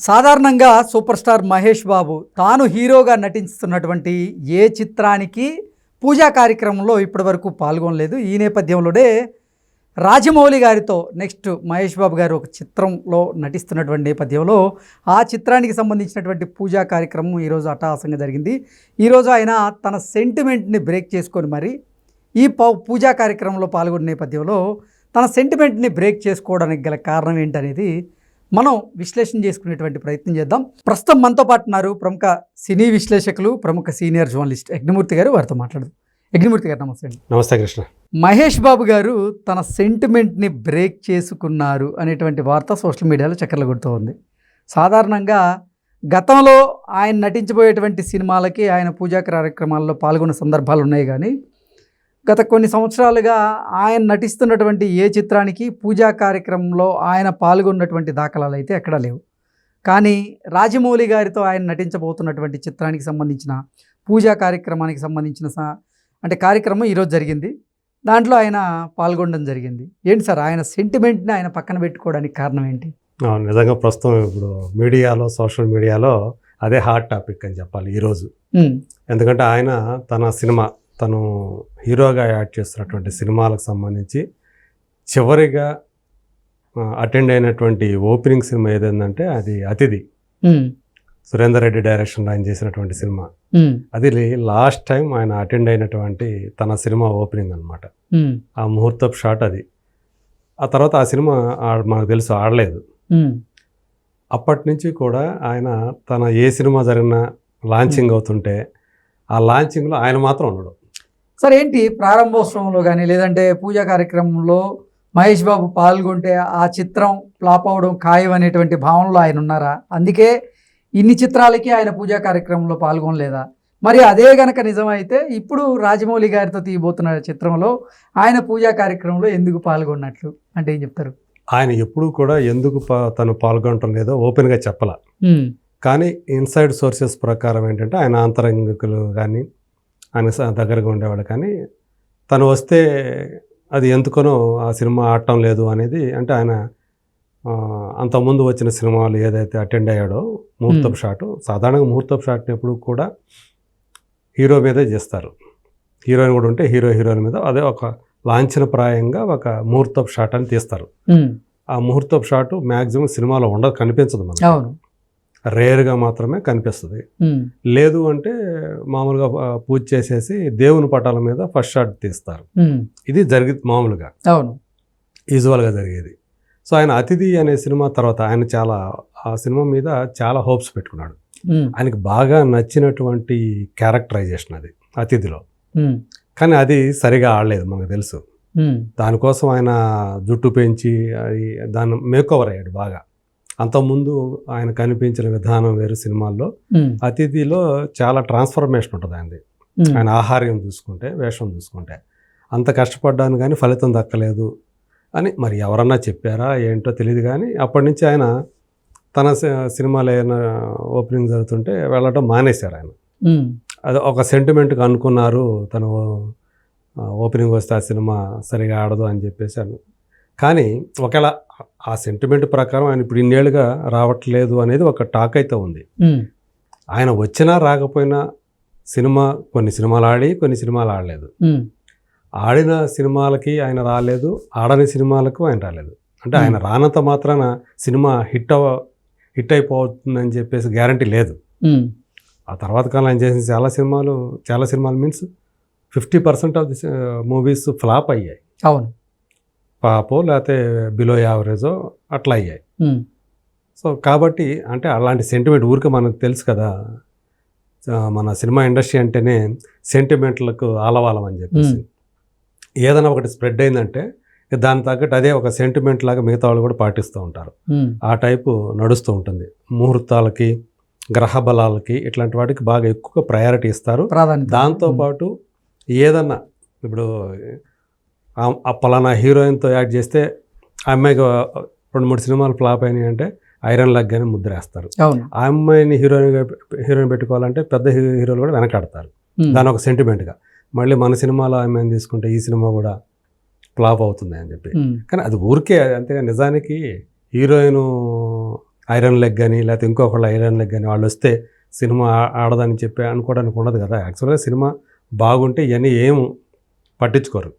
సాధారణంగా super star Mahesh Babu తాను హీరోగా నటిస్తున్నటువంటి ఏ చిత్రానికి పూజా కార్యక్రమంలో ఇప్పటివరకు పాల్గొనలేదు. ఈ నేపథ్యంలోనే రాజమౌళి గారితో నెక్స్ట్ మహేష్ బాబు గారు ఒక చిత్రంలో నటిస్తున్నటువంటి నేపథ్యంలో ఆ చిత్రానికి సంబంధించినటువంటి పూజా కార్యక్రమం ఈరోజు అట్టహాసంగా జరిగింది. ఈరోజు ఆయన తన సెంటిమెంట్ని బ్రేక్ చేసుకొని మరి ఈ పూజా కార్యక్రమంలో పాల్గొన్న నేపథ్యంలో తన సెంటిమెంట్ని బ్రేక్ చేసుకోవడానికి గల కారణం ఏంటనేది మనం విశ్లేషణ చేసుకునేటువంటి ప్రయత్నం చేద్దాం. ప్రస్తుతం మనతో పాటు ఉన్నారు ప్రముఖ సినీ విశ్లేషకులు, ప్రముఖ సీనియర్ జర్నలిస్ట్ యజ్ఞమూర్తి గారు. వారితో మాట్లాడదాం. యజ్ఞమూర్తి గారు నమస్తే అండి. నమస్తే కృష్ణ. మహేష్ బాబు గారు తన సెంటిమెంట్ని బ్రేక్ చేసుకున్నారు అనేటువంటి వార్త సోషల్ మీడియాలో చక్కర్లు కొడుతూ ఉంది. సాధారణంగా గతంలో ఆయన నటించబోయేటువంటి సినిమాలకి ఆయన పూజా కార్యక్రమాల్లో పాల్గొన్న సందర్భాలు ఉన్నాయి, కానీ గత కొన్ని సంవత్సరాలుగా ఆయన నటిస్తున్నటువంటి ఏ చిత్రానికి పూజా కార్యక్రమంలో ఆయన పాల్గొన్నటువంటి దాఖలాలు అయితే ఎక్కడా లేవు. కానీ రాజమౌళి గారితో ఆయన నటించబోతున్నటువంటి చిత్రానికి సంబంధించిన పూజా కార్యక్రమానికి సంబంధించిన కార్యక్రమం ఈరోజు జరిగింది. దాంట్లో ఆయన పాల్గొనడం జరిగింది. ఏంటి సార్ ఆయన సెంటిమెంట్ని ఆయన పక్కన పెట్టుకోవడానికి కారణం ఏంటి? నిజంగా ప్రస్తుతం ఇప్పుడు మీడియాలో, సోషల్ మీడియాలో అదే హాట్ టాపిక్ అని చెప్పాలి ఈరోజు. ఎందుకంటే ఆయన తను హీరోగా యాడ్ చేస్తున్నటువంటి సినిమాలకు సంబంధించి చివరిగా అటెండ్ అయినటువంటి ఓపెనింగ్ సినిమా ఏదైందంటే అది అతిథి. సురేందర్ రెడ్డి డైరెక్షన్లో ఆయన చేసినటువంటి సినిమా. అది లాస్ట్ టైం ఆయన అటెండ్ అయినటువంటి తన సినిమా ఓపెనింగ్ అనమాట. ఆ ముహూర్తపు షాట్ అది. ఆ తర్వాత ఆ సినిమా మనకు తెలుసు ఆడలేదు. అప్పటి నుంచి కూడా ఆయన తన ఏ సినిమా జరిగినా లాంచింగ్ అవుతుంటే ఆ లాంచింగ్లో ఆయన మాత్రం ఉండడు. సార్ ఏంటి ప్రారంభోత్సవంలో కానీ లేదంటే పూజా కార్యక్రమంలో మహేష్ బాబు పాల్గొంటే ఆ చిత్రం ఫ్లాప్ అవడం ఖాయం అనేటువంటి భావనలో ఆయన ఉన్నారా? అందుకే ఇన్ని చిత్రాలకి ఆయన పూజా కార్యక్రమంలో పాల్గొనలేదా? మరి అదే గనక నిజమైతే ఇప్పుడు రాజమౌళి గారితో తీయబోతున్న చిత్రంలో ఆయన పూజా కార్యక్రమంలో ఎందుకు పాల్గొన్నట్లు అంటే ఏం చెప్తారు? ఆయన ఎప్పుడూ కూడా ఎందుకు తను పాల్గొనటం లేదో ఓపెన్గా చెప్పాల. కానీ ఇన్సైడ్ సోర్సెస్ ప్రకారం ఏంటంటే ఆయన అంతరంగికులు కానీ ఆయన దగ్గరగా ఉండేవాడు, కానీ తను వస్తే అది ఎందుకనో ఆ సినిమా ఆడటం లేదు అనేది. అంటే ఆయన అంతకుముందు వచ్చిన సినిమాలు ఏదైతే అటెండ్ అయ్యాడో ముహూర్తపు షాటు, సాధారణంగా ముహూర్తపు షాట్ని ఎప్పుడు కూడా హీరో మీదే చేస్తారు. హీరోయిన్ కూడా ఉంటే హీరోయిన్ మీద అదే ఒక లాంఛనప్రాయంగా ఒక ముహూర్తపు షాట్ అని తీస్తారు. ఆ ముహూర్తపు షాటు మ్యాక్సిమం సినిమాలో కనిపించదు, మనకు రేర్గా మాత్రమే కనిపిస్తుంది. లేదు అంటే మామూలుగా పూజ చేసేసి దేవుని పటాల మీద ఫస్ట్ షాట్ తీస్తారు. ఇది మామూలుగా యూజువల్గా జరిగేది. సో ఆయన అతిథి అనే సినిమా తర్వాత ఆయన ఆ సినిమా మీద చాలా హోప్స్ పెట్టుకున్నాడు. ఆయనకి బాగా నచ్చినటువంటి క్యారెక్టరైజేషన్ అది అతిథిలో. కానీ అది సరిగా ఆడలేదు, మనకు తెలుసు. దానికోసం ఆయన జుట్టు పెంచి దాన్ని మేకోవర్ అయ్యాడు బాగా. అంతకుముందు ఆయన కనిపించిన విధానం వేరు సినిమాల్లో. అతిథిలో చాలా ట్రాన్స్ఫర్మేషన్ ఉంటుంది ఆయనది. ఆయన ఆహార్యం చూసుకుంటే, వేషం చూసుకుంటే అంత కష్టపడ్డాను కానీ ఫలితం దక్కలేదు అని మరి ఎవరన్నా చెప్పారా ఏంటో తెలియదు. కానీ అప్పటి నుంచి ఆయన తన సినిమాలు ఏమైనా ఓపెనింగ్ జరుగుతుంటే వెళ్ళటం మానేశారు ఆయన. అది ఒక సెంటిమెంట్గా అనుకున్నారు, తను ఓపెనింగ్ వస్తే ఆ సినిమా సరిగా ఆడదు అని చెప్పేసి. కానీ ఒకవేళ ఆ సెంటిమెంట్ ప్రకారం ఆయన ఇప్పుడు ఇన్నేళ్ళుగా రావట్లేదు అనేది ఒక టాక్ అయితే ఉంది. ఆయన వచ్చినా రాకపోయినా కొన్ని సినిమాలు ఆడి కొన్ని సినిమాలు ఆడలేదు. ఆడిన సినిమాలకి ఆయన రాలేదు, ఆడని సినిమాలకు ఆయన రాలేదు. అంటే ఆయన రానంత మాత్రాన సినిమా హిట్ అయిపోతుందని చెప్పేసి గ్యారంటీ లేదు. ఆ తర్వాత కాలం ఆయన చేసిన చాలా సినిమాలు means 50% of the movies flop అయ్యాయి. అవును, పాపో లేకపోతే బిలో యావరేజో అట్లా అయ్యాయి. సో కాబట్టి అంటే అలాంటి సెంటిమెంట్ ఊరికే మనకు తెలుసు కదా, మన సినిమా ఇండస్ట్రీ అంటేనే సెంటిమెంట్లకు ఆలవాలం అని చెప్పేసి. ఏదైనా ఒకటి స్ప్రెడ్ అయిందంటే దాని తగ్గట్టు అదే ఒక సెంటిమెంట్ లాగా మిగతా వాళ్ళు కూడా పాటిస్తూ ఉంటారు. ఆ టైపు నడుస్తూ ఉంటుంది. ముహూర్తాలకి, గ్రహ బలాలకి, ఇట్లాంటి వాటికి బాగా ఎక్కువ ప్రయారిటీ ఇస్తారు. దాంతోపాటు ఏదన్నా ఇప్పుడు ఆ పలానా హీరోయిన్తో యాడ్ చేస్తే ఆ అమ్మాయికి 2-3 సినిమాలు ఫ్లాప్ అయినాయి అంటే ఐరన్ లెగ్ అని ముద్రేస్తారు. ఆ అమ్మాయిని హీరోయిన్ పెట్టుకోవాలంటే పెద్ద హీరోలు కూడా వెనకాడతారు దాని ఒక సెంటిమెంట్గా. మళ్ళీ మన సినిమాలో ఆ అమ్మాయిని తీసుకుంటే ఈ సినిమా కూడా ఫ్లాప్ అవుతుంది అని చెప్పి. కానీ అది ఊరికే అంతేగా. నిజానికి హీరోయిన్ ఐరన్ లెగ్ కానీ లేకపోతే ఇంకొకళ్ళు ఐరన్ లెగ్ కానీ వాళ్ళు వస్తే సినిమా ఆడదని చెప్పి అనుకోవడానికి ఉండదు కదా. యాక్చువల్గా సినిమా బాగుంటే ఇవన్నీ ఏం పట్టించుకోరు.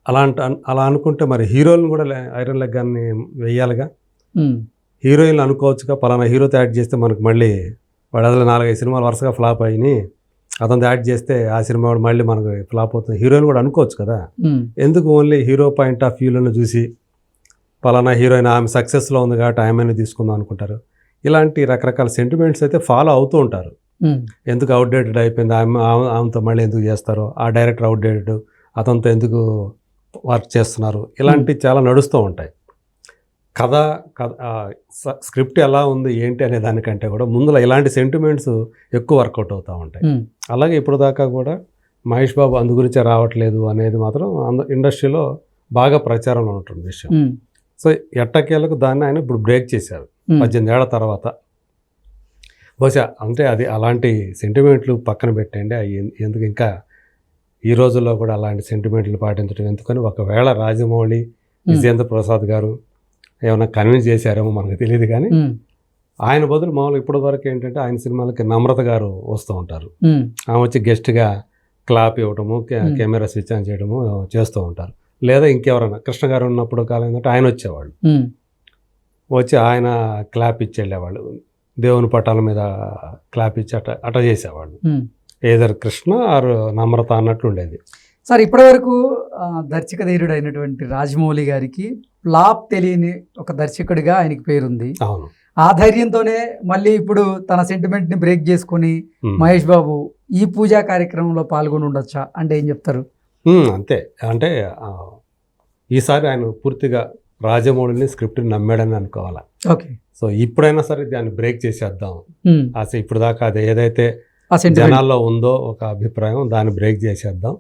అలా అనుకుంటే మరి హీరోలను కూడా ఐరన్ లెగ్ అని వెయ్యాలిగా. హీరోయిన్లు అనుకోవచ్చుగా, పలానా హీరోతో యాడ్ చేస్తే మనకు మళ్ళీ వాడు అసలు 4-5 సినిమాలు వరుసగా ఫ్లాప్ అయినాయి, అతను యాడ్ చేస్తే ఆ సినిమా వాడు మళ్ళీ మనకు ఫ్లాప్ అవుతుంది, హీరోయిన్ కూడా అనుకోవచ్చు కదా. ఎందుకు ఓన్లీ హీరో పాయింట్ ఆఫ్ వ్యూలను చూసి పలానా హీరోయిన్ ఆమె సక్సెస్లో ఉంది కాబట్టి ఆమెను తీసుకుందాం అనుకుంటారు. ఇలాంటి రకరకాల సెంటిమెంట్స్ అయితే ఫాలో అవుతూ ఉంటారు. ఎందుకు అవుట్డేటెడ్ అయిపోయింది, ఆమెతో మళ్ళీ ఎందుకు చేస్తారో, ఆ డైరెక్టర్ అవుట్డేటెడ్, అతనితో ఎందుకు వర్క్ చేస్తున్నారు, ఇలాంటివి చాలా నడుస్తూ ఉంటాయి. కథ స్క్రిప్ట్ ఎలా ఉంది ఏంటి అనే దానికంటే కూడా ముందులో ఇలాంటి సెంటిమెంట్స్ ఎక్కువ వర్కౌట్ అవుతూ ఉంటాయి. అలాగే ఇప్పుడు దాకా కూడా మహేష్ బాబు అందు గురించే రావట్లేదు అనేది మాత్రం ఇండస్ట్రీలో బాగా ప్రచారంలో ఉంటుంది విషయం. సో ఎట్టకేలకు దాన్ని ఆయన ఇప్పుడు బ్రేక్ చేశారు 18 ఏళ్ల తర్వాత. బహుశా అంటే అది అలాంటి సెంటిమెంట్లు పక్కన పెట్టండి, అవి ఎందుకు ఇంకా ఈ రోజుల్లో కూడా అలాంటి సెంటిమెంట్లు పాటించడం ఎందుకని. ఒకవేళ రాజమౌళి, విజయేంద్ర ప్రసాద్ గారు ఏమైనా కన్విన్స్ చేశారేమో మనకు తెలియదు, కానీ ఆయన బదులు మామూలుగా ఇప్పటి వరకు ఏంటంటే ఆయన సినిమాలకి నమ్రత గారు వస్తూ ఉంటారు. ఆమె వచ్చి గెస్ట్గా క్లాప్ ఇవ్వడము, కెమెరా స్విచ్ ఆన్ చేయడము చేస్తూ ఉంటారు. లేదా ఇంకెవరైనా కృష్ణ గారు ఉన్నప్పుడు కాలం ఏంటంటే ఆయన వచ్చేవాళ్ళు, వచ్చి ఆయన క్లాప్ ఇచ్చి వెళ్ళేవాళ్ళు, దేవుని పటాల మీద క్లాప్ ఇచ్చి అట చేసేవాళ్ళు. ఏదర్ కృష్ణ ఆర్ నమ్రత అన్నట్లు ఉండేది. సార్ ఇప్పటివరకు దర్శక ధీరుడు అయినటువంటి రాజమౌళి గారికి ఫ్లాప్ తెలియని ఒక దర్శకుడిగా ఆయనకి పేరుంది. అవును. ఆ ధైర్యంతోనే మళ్ళీ ఇప్పుడు తన సెంటిమెంట్ని బ్రేక్ చేసుకుని మహేష్ బాబు ఈ పూజా కార్యక్రమంలో పాల్గొని ఉండొచ్చా అంటే ఏం చెప్తారు? అంతే. అంటే ఈసారి ఆయన పూర్తిగా రాజమౌళిని స్క్రిప్ట్ని నమ్మాడని అనుకోవాలా. ఓకే. సో ఇప్పుడైనా సరే దాన్ని బ్రేక్ చేసేద్దాం. అసలు ఇప్పుడు దాకా అది ఏదైతే జనాల్లో ఉందో ఒక అభిప్రాయం, దాన్ని బ్రేక్ చేసేద్దాం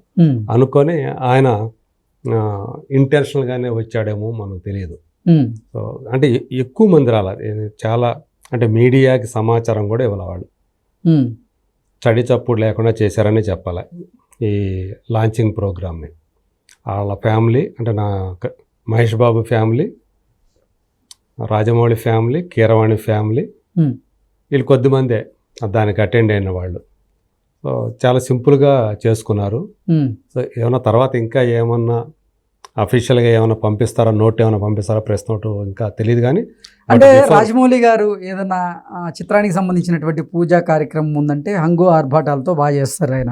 అనుకొని ఆయన ఇంటెన్షనల్గానే వచ్చాడేమో మనకు తెలియదు. సో అంటే ఎక్కువ మంది రాలేదు, చాలా అంటే మీడియాకి సమాచారం కూడా ఇవ్వలేవాళ్ళు, చడి చప్పుడు లేకుండా చేశారని చెప్పాలి ఈ లాంచింగ్ ప్రోగ్రామ్ని. వాళ్ళ ఫ్యామిలీ అంటే నా Mahesh Babu family, Rajamouli family, Keeravani family, వీళ్ళు కొద్దిమందే దానికి అటెండ్ అయిన వాళ్ళు. సో చాలా సింపుల్గా చేసుకున్నారు. సో ఏమన్నా తర్వాత ఇంకా ఏమన్నా అఫీషియల్గా ఏమైనా పంపిస్తారా, నోట్ ఏమైనా పంపిస్తారా, ప్రెస్ నోట్ ఇంకా తెలియదు. కానీ అంటే రాజమౌళి గారు ఏదైనా చిత్రానికి సంబంధించినటువంటి పూజా కార్యక్రమం ఉందంటే హంగు ఆర్భాటాలతో బాగా చేస్తారు ఆయన.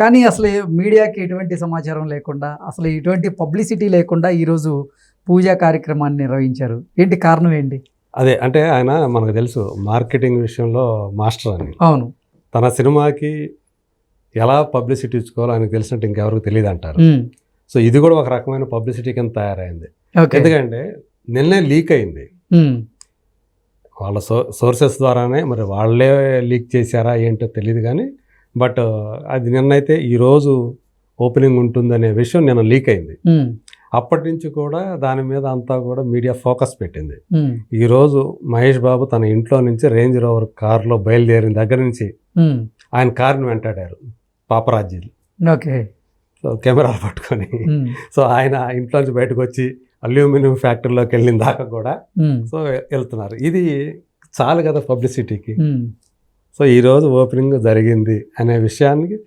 కానీ అసలు మీడియాకి ఎటువంటి సమాచారం లేకుండా, అసలు ఎటువంటి పబ్లిసిటీ లేకుండా ఈరోజు పూజా కార్యక్రమాన్ని నిర్వహించారు. ఏంటి కారణం ఏంటి? అదే అంటే ఆయన మనకు తెలుసు మార్కెటింగ్ విషయంలో మాస్టర్ అని. అవును. తన సినిమాకి ఎలా పబ్లిసిటీ ఇచ్చుకోవాలో ఆయనకు తెలిసినట్టు ఇంకెవరికి తెలియదు అంటారు. సో ఇది కూడా ఒక రకమైన పబ్లిసిటీ కింద తయారైంది. ఎందుకంటే నిన్నే లీక్ అయింది, వాళ్ళ సోర్సెస్ ద్వారానే, మరి వాళ్ళే లీక్ చేశారా ఏంటో తెలియదు కానీ, బట్ అది నిన్నైతే ఈరోజు ఓపెనింగ్ ఉంటుందనే విషయం నిన్న లీక్ అయింది. అప్పటి నుంచి కూడా దాని మీద అంతా కూడా మీడియా ఫోకస్ పెట్టింది. ఈరోజు మహేష్ బాబు తన ఇంట్లో నుంచి రేంజ్ రోవర్ కారులో బయలుదేరిన దగ్గర నుంచి ఆయన కారుని వెంటాడారు పాపరాజీలు. ఓకే. సో కెమెరాలు పట్టుకొని, సో ఆయన ఇంట్లో నుంచి బయటకు వచ్చి అల్యూమినియం ఫ్యాక్టరీలోకి వెళ్ళిన దాకా కూడా సో వెళ్తున్నారు. ఇది చాలు కదా పబ్లిసిటీకి. సో ఈరోజు ఓపెనింగ్ జరిగింది అనే విషయానికి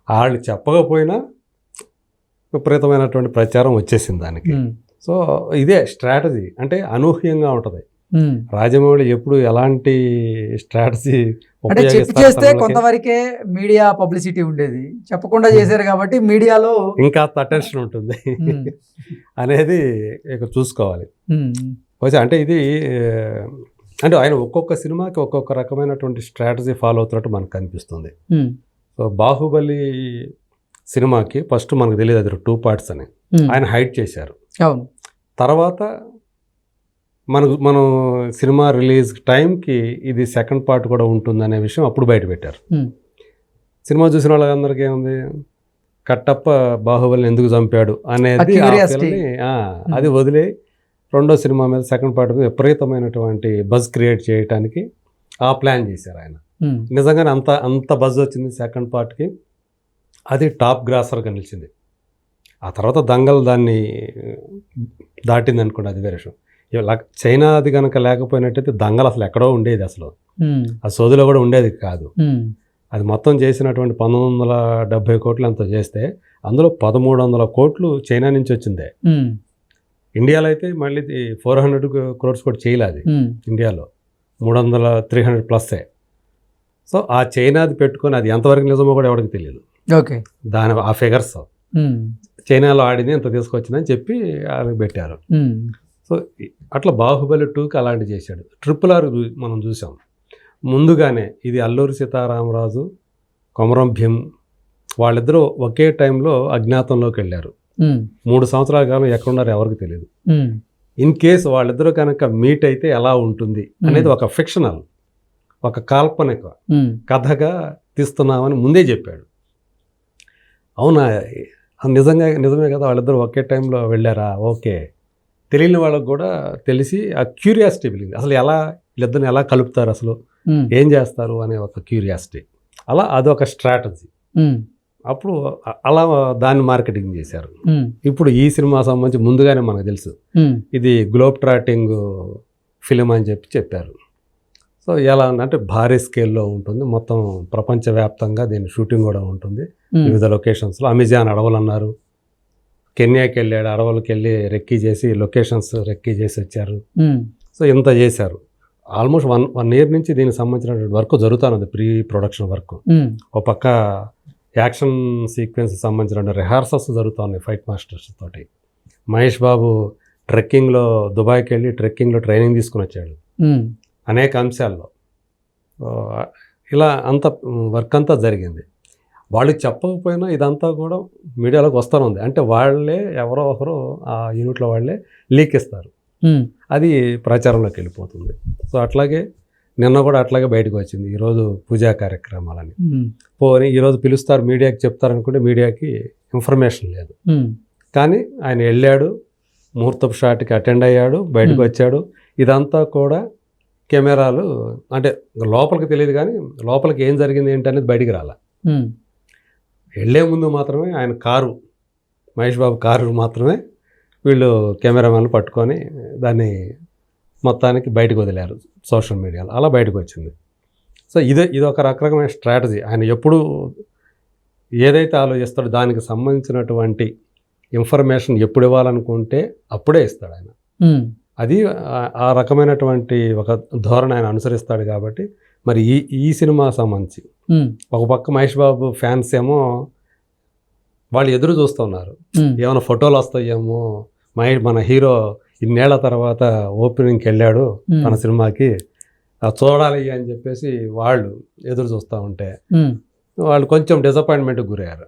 వాళ్ళు చెప్పకపోయినా విపరీతమైనటువంటి ప్రచారం వచ్చేసింది దానికి. సో ఇదే స్ట్రాటజీ, అంటే అనూహ్యంగా ఉంటుంది. రాజమౌళి ఎప్పుడు ఎలాంటి స్ట్రాటజీ చేస్తే కొంతవరకే మీడియా పబ్లిసిటీ ఉండేది, చెప్పకుండా చేశారు కాబట్టి మీడియాలో ఇంకా అటెన్షన్ ఉంటుంది అనేది ఇక చూసుకోవాలి. అంటే ఇది అంటే ఆయన ఒక్కొక్క సినిమాకి ఒక్కొక్క రకమైనటువంటి స్ట్రాటజీ ఫాలో అవుతున్నట్టు మనకు కనిపిస్తుంది. సో బాహుబలి సినిమాకి ఫస్ట్ మనకు తెలియదు అది 2 parts అని ఆయన హైడ్ చేశారు. తర్వాత మనం సినిమా రిలీజ్ టైంకి ఇది 2nd part కూడా ఉంటుందనే విషయం అప్పుడు బయట పెట్టారు. సినిమా చూసిన వాళ్ళందరికీ ఏముంది, కట్టప్ప బాహుబలిని ఎందుకు చంపాడు అనేది అది వదిలే రెండో సినిమా మీద 2nd part మీద విపరీతమైనటువంటి బజ్ క్రియేట్ చేయడానికి ఆ ప్లాన్ చేశారు ఆయన. నిజంగానే అంత బజ్ వచ్చింది 2nd partకి. అది టాప్ గ్రాసర్గా నిలిచింది. ఆ తర్వాత దంగల్ దాన్ని దాటింది అనుకోండి, అది వేరే విషయం. చైనాది కనుక లేకపోయినట్టయితే దంగలు అసలు ఎక్కడో ఉండేది, అసలు ఆ సోదిలో కూడా ఉండేది కాదు. అది మొత్తం చేసినటువంటి 1970 కోట్లు ఎంతో చేస్తే అందులో 1300 కోట్లు చైనా నుంచి వచ్చిందే. ఇండియాలో అయితే మళ్ళీ 400 crores కూడా చేయలేదు ఇండియాలో, 300-300 ప్లస్సే. సో ఆ చైనాది పెట్టుకొని అది ఎంతవరకు నిజమో కూడా ఎవరికి తెలియదు. ఓకే, దాని ఆ ఫిగర్స్ చైనాలో ఆడింది ఎంత తీసుకొచ్చిందని చెప్పి ఆమె పెట్టారు. సో అట్లా బాహుబలి 2కి అలాంటి చేశాడు. RRR మనం చూసాం ముందుగానే. ఇది అల్లూరి సీతారామరాజు, కొమరం భీమ్ వాళ్ళిద్దరూ ఒకే టైంలో అజ్ఞాతంలోకి వెళ్ళారు. 3 సంవత్సరాల కాలం ఎక్కడున్నారో ఎవరికి తెలియదు. ఇన్ కేసు వాళ్ళిద్దరూ కనుక మీట్ అయితే ఎలా ఉంటుంది అనేది ఒక ఫిక్షనల్, ఒక కాల్పనిక కథగా తీస్తున్నామని ముందే చెప్పాడు. అవునా, నిజమే కదా, వాళ్ళిద్దరూ ఒకే టైంలో వెళ్ళారా, ఓకే. తెలియని వాళ్ళకు కూడా తెలిసి ఆ క్యూరియాసిటీ పెరిగింది. అసలు వీళ్ళిద్దరిని ఎలా కలుపుతారు, అసలు ఏం చేస్తారు అనే ఒక క్యూరియాసిటీ. అలా అదొక స్ట్రాటజీ. అప్పుడు అలా దాన్ని మార్కెటింగ్ చేశారు. ఇప్పుడు ఈ సినిమా సంబంధించి ముందుగానే మనకు తెలుసు ఇది గ్లోబ్ ట్రాటింగ్ ఫిలిం అని చెప్పారు. సో ఎలా అంటే భారీ స్కేల్లో ఉంటుంది, మొత్తం ప్రపంచవ్యాప్తంగా దీని షూటింగ్ కూడా ఉంటుంది వివిధ లొకేషన్స్లో. అమెజాన్ అడవులు అన్నారు, కెన్యాకి వెళ్ళాడు, అడవులకి వెళ్ళి రెక్కీ చేసి లొకేషన్స్ రెక్కీ చేసి వచ్చారు. సో ఇంత చేశారు. ఆల్మోస్ట్ వన్ ఇయర్ నుంచి దీనికి సంబంధించిన వర్క్ జరుగుతుంది, ప్రీ ప్రొడక్షన్ వర్క్. ఒక పక్క యాక్షన్ సీక్వెన్స్ సంబంధించిన రిహార్సల్స్ జరుగుతున్నాయి ఫైట్ మాస్టర్స్ తోటి. మహేష్ బాబు ట్రెక్కింగ్లో దుబాయ్కి వెళ్ళి ట్రెక్కింగ్లో ట్రైనింగ్ తీసుకుని వచ్చాడు అనేక అంశాల్లో. ఇలా అంత వర్క్ అంతా జరిగింది. వాళ్ళు చెప్పకపోయినా ఇదంతా కూడా మీడియాలోకి వస్తూనే ఉంది. అంటే వాళ్ళే ఎవరో ఒకరు ఆ యూనిట్లో వాళ్ళే లీక్ ఇస్తారు, అది ప్రచారంలోకి వెళ్ళిపోతుంది. సో అట్లాగే నిన్న కూడా అట్లాగే బయటకు వచ్చింది ఈరోజు పూజా కార్యక్రమాలని. పోనీ ఈరోజు పిలుస్తారు మీడియాకి చెప్తారనుకుంటే మీడియాకి ఇన్ఫర్మేషన్ లేదు. కానీ ఆయన వెళ్ళాడు, ముహూర్తపు షాట్కి అటెండ్ అయ్యాడు, బయటకు వచ్చాడు. ఇదంతా కూడా కెమెరాలు అంటే లోపలికి తెలియదు, కానీ లోపలికి ఏం జరిగింది ఏంటి అనేది బయటికి రాలా. వెళ్ళే ముందు మాత్రమే ఆయన కారు, మహేష్ బాబు కారు మాత్రమే వీళ్ళు కెమెరామెన్లు పట్టుకొని దాన్ని మొత్తానికి బయటకు వదిలారు సోషల్ మీడియాలో. అలా బయటకు వచ్చింది. సో ఇది ఒక రకమైన స్ట్రాటజీ. ఆయన ఎప్పుడు ఏదైతే ఆలోచిస్తాడో దానికి సంబంధించినటువంటి ఇన్ఫర్మేషన్ ఎప్పుడు ఇవ్వాలనుకుంటే అప్పుడే ఇస్తాడు ఆయన. అది ఆ రకమైనటువంటి ఒక ధోరణి ఆయన అనుసరిస్తాడు. కాబట్టి మరి ఈ సినిమా సంబంధించి ఒక పక్క మహేష్ బాబు ఫ్యాన్స్ ఏమో వాళ్ళు ఎదురు చూస్తున్నారు, ఏమైనా ఫోటోలు వస్తాయేమో, మన హీరో ఇన్నేళ్ల తర్వాత ఓపెనింగ్కి వెళ్ళాడు తన సినిమాకి, చూడాలి అని చెప్పేసి వాళ్ళు ఎదురు చూస్తూ ఉంటే వాళ్ళు కొంచెం డిసప్పాయింట్మెంట్కి గురయ్యారు.